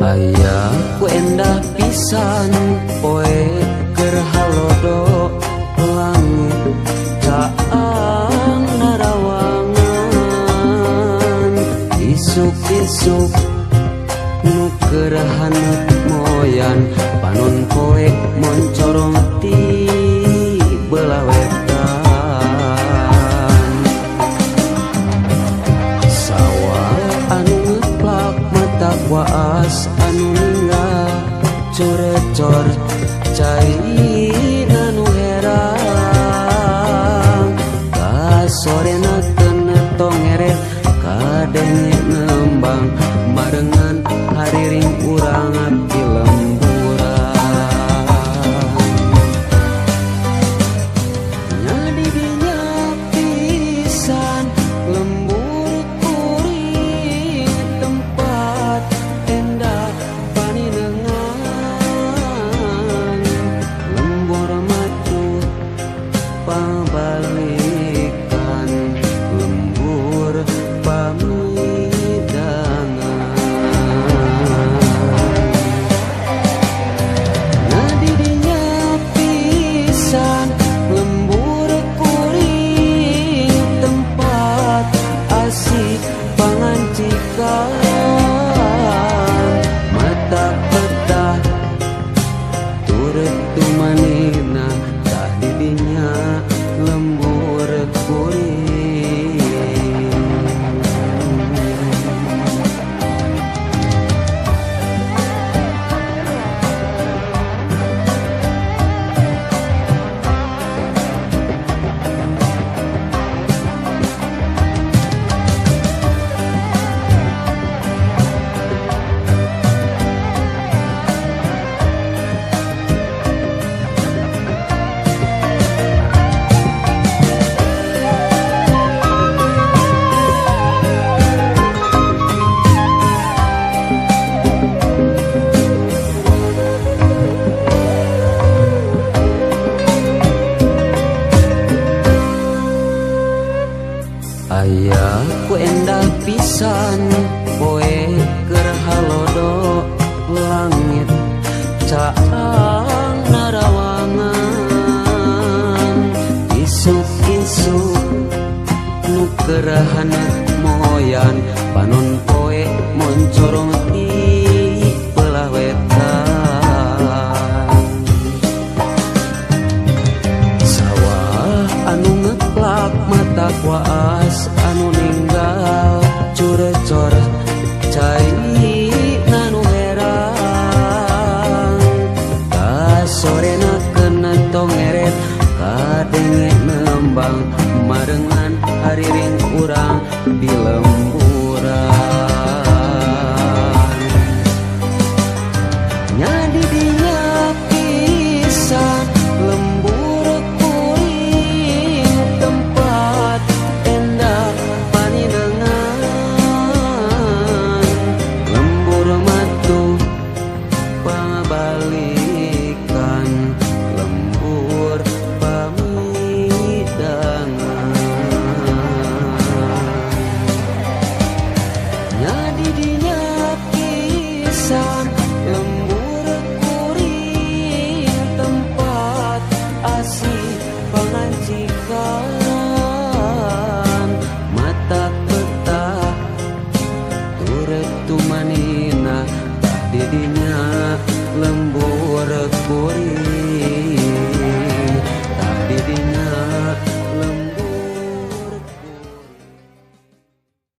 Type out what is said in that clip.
Aya ku endah pisan poe keur halodo langit caang narawangan isuk-isuk nu keur haneut moyan panon poe moncorong ti belah wetan sawah anu ngeplak mata waas anu ninggal corecor cairina nu herang kasorena kena tongeret kadenge nembang marengan hariring urang abdi lemburan nyadi dinya pisan lembur kuring tempat endah paninengan lembur matu pabalikan lembur pamidangan nadi dinya pisan lembur kuring tempat asik pangancikan mata petah turut tumanina tah didinya lembur kuring aya ku endah pisan poe keur halodo langit caang narawangan isuk-isuk nu keur haneut moyan panon